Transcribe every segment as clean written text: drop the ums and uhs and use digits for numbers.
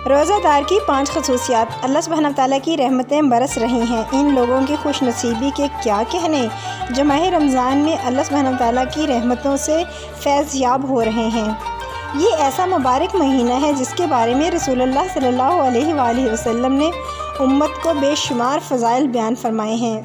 روزہ دار کی 5 خصوصیات۔ اللہ سبحانہ وتعالیٰ کی رحمتیں برس رہی ہیں۔ ان لوگوں کی خوش نصیبی کے کیا کہنے جو ماہ رمضان میں اللہ سبحانہ وتعالیٰ کی رحمتوں سے فیض یاب ہو رہے ہیں۔ یہ ایسا مبارک مہینہ ہے جس کے بارے میں رسول اللہ صلی اللہ علیہ وآلہ وسلم نے امت کو بے شمار فضائل بیان فرمائے ہیں۔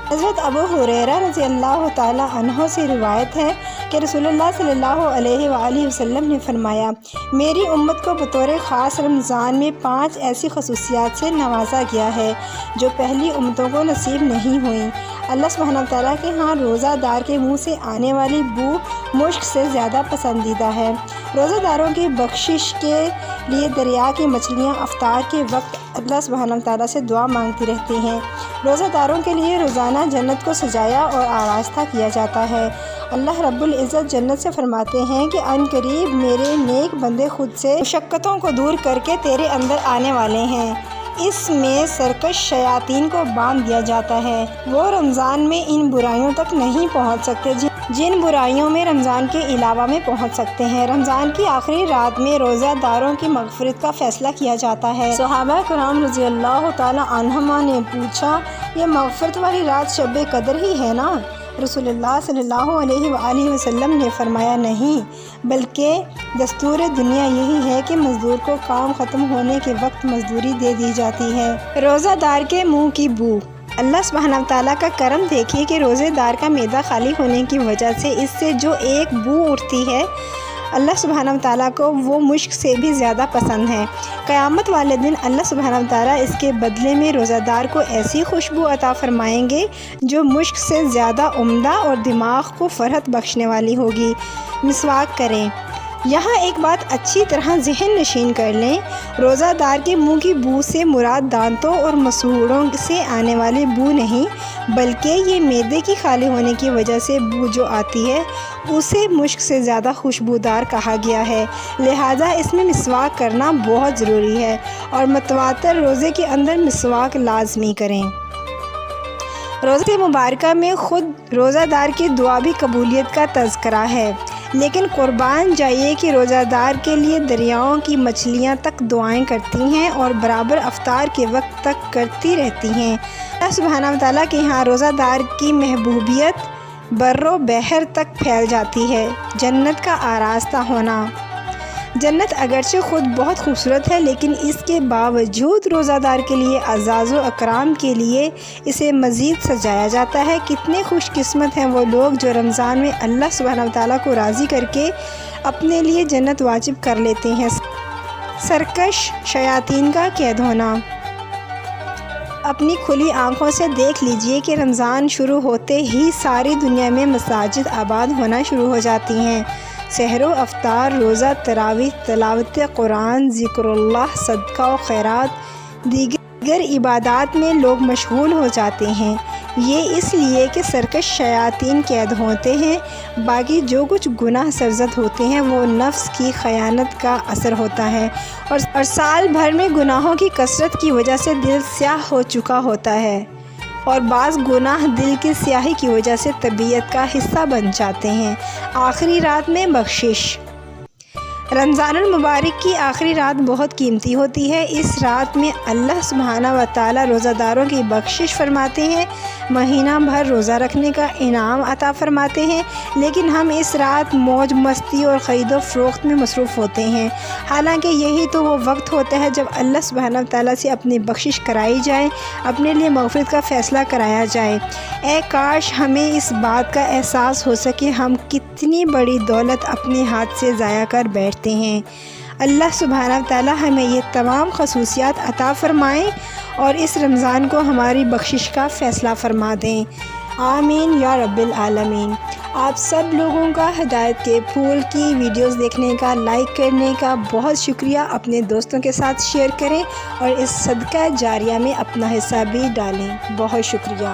حضرت ابو ہریرہ رضی اللہ تعالیٰ عنہ سے روایت ہے کہ رسول اللہ صلی اللہ علیہ وآلہ وسلم نے فرمایا، میری امت کو بطور خاص رمضان میں 5 ایسی خصوصیات سے نوازا گیا ہے جو پہلی امتوں کو نصیب نہیں ہوئیں۔ اللہ سبحانہ وتعالیٰ کے ہاں روزہ دار کے منہ سے آنے والی بو مشک سے زیادہ پسندیدہ ہے۔ روزہ داروں کی بخشش کے لیے دریا کی مچھلیاں افطار کے وقت اللہ سبحانہ وتعالیٰ سے دعا مانگتی رہتی ہیں۔ روزہ داروں کے لیے روزانہ جنت کو سجایا اور آراستہ کیا جاتا ہے۔ اللہ رب العزت جنت سے فرماتے ہیں کہ ان قریب میرے نیک بندے خود سے مشقتوں کو دور کر کے تیرے اندر آنے والے ہیں۔ اس میں سرکش شیاطین کو باندھ دیا جاتا ہے۔ وہ رمضان میں ان برائیوں تک نہیں پہنچ سکتے جن برائیوں میں رمضان کے علاوہ میں پہنچ سکتے ہیں۔ رمضان کی آخری رات میں روزہ داروں کی مغفرت کا فیصلہ کیا جاتا ہے۔ صحابہ کرام رضی اللہ تعالیٰ عنہما نے پوچھا، یہ مغفرت والی رات شب قدر ہی ہے نا؟ رسول اللہ صلی اللہ علیہ وآلہ وسلم نے فرمایا، نہیں، بلکہ دستور دنیا یہی ہے کہ مزدور کو کام ختم ہونے کے وقت مزدوری دے دی جاتی ہے۔ روزہ دار کے منہ کی بو۔ اللہ سبحانہ وتعالیٰ کا کرم دیکھیے کہ روزے دار کا معدہ خالی ہونے کی وجہ سے اس سے جو ایک بو اٹھتی ہے اللہ سبحانہ وتعالیٰ کو وہ مشک سے بھی زیادہ پسند ہے۔ قیامت والے دن اللہ سبحانہ وتعالیٰ اس کے بدلے میں روزہ دار کو ایسی خوشبو عطا فرمائیں گے جو مشک سے زیادہ عمدہ اور دماغ کو فرحت بخشنے والی ہوگی۔ مسواک کریں۔ یہاں ایک بات اچھی طرح ذہن نشین کر لیں، روزہ دار کے منہ کی بو سے مراد دانتوں اور مسوڑوں سے آنے والی بو نہیں، بلکہ یہ معدے کی خالی ہونے کی وجہ سے بو جو آتی ہے اسے مشک سے زیادہ خوشبودار کہا گیا ہے۔ لہٰذا اس میں مسواک کرنا بہت ضروری ہے اور متواتر روزے کے اندر مسواک لازمی کریں۔ روزہ مبارکہ میں خود روزہ دار کی دعا بھی قبولیت کا تذکرہ ہے، لیکن قربان جائیے کہ روزہ دار کے لیے دریاؤں کی مچھلیاں تک دعائیں کرتی ہیں اور برابر افطار کے وقت تک کرتی رہتی ہیں۔ اللہ سبحانہ وتعالیٰ کے ہاں روزہ دار کی محبوبیت بر و بحر تک پھیل جاتی ہے۔ جنت کا آراستہ ہونا۔ جنت اگرچہ خود بہت خوبصورت ہے، لیکن اس کے باوجود روزہ دار کے لیے اعزاز و اکرام کے لیے اسے مزید سجایا جاتا ہے۔ کتنے خوش قسمت ہیں وہ لوگ جو رمضان میں اللہ سبحانہ وتعالیٰ کو راضی کر کے اپنے لیے جنت واجب کر لیتے ہیں۔ سرکش شیاطین کا قید ہونا۔ اپنی کھلی آنکھوں سے دیکھ لیجئے کہ رمضان شروع ہوتے ہی ساری دنیا میں مساجد آباد ہونا شروع ہو جاتی ہیں۔ سحر و افطار، روزہ، تراویح، تلاوت قرآن، ذکر اللہ، صدقہ و خیرات، دیگر عبادات میں لوگ مشغول ہو جاتے ہیں۔ یہ اس لیے کہ سرکش شیاطین قید ہوتے ہیں، باقی جو کچھ گناہ سرزد ہوتے ہیں وہ نفس کی خیانت کا اثر ہوتا ہے اور سال بھر میں گناہوں کی کثرت کی وجہ سے دل سیاہ ہو چکا ہوتا ہے، اور بعض گناہ دل کی سیاہی کی وجہ سے طبیعت کا حصہ بن جاتے ہیں۔ آخری رات میں بخشش۔ رمضان المبارک کی آخری رات بہت قیمتی ہوتی ہے۔ اس رات میں اللہ سبحانہ وتعالیٰ روزہ داروں کی بخشش فرماتے ہیں، مہینہ بھر روزہ رکھنے کا انعام عطا فرماتے ہیں، لیکن ہم اس رات موج مستی اور خرید و فروخت میں مصروف ہوتے ہیں، حالانکہ یہی تو وہ وقت ہوتا ہے جب اللہ سبحانہ وتعالیٰ سے اپنی بخشش کرائی جائے، اپنے لیے مغفرت کا فیصلہ کرایا جائے۔ اے کاش ہمیں اس بات کا احساس ہو سکے ہم کتنی بڑی دولت اپنے ہاتھ سے ضائع کر بیٹھتے ہیں۔ اللہ سبحانہ وتعالیٰ ہمیں یہ تمام خصوصیات عطا فرمائیں اور اس رمضان کو ہماری بخشش کا فیصلہ فرما دیں۔ آمین یا رب العالمین۔ آپ سب لوگوں کا ہدایت کے پھول کی ویڈیوز دیکھنے کا، لائک کرنے کا بہت شکریہ۔ اپنے دوستوں کے ساتھ شیئر کریں اور اس صدقہ جاریہ میں اپنا حصہ بھی ڈالیں۔ بہت شکریہ۔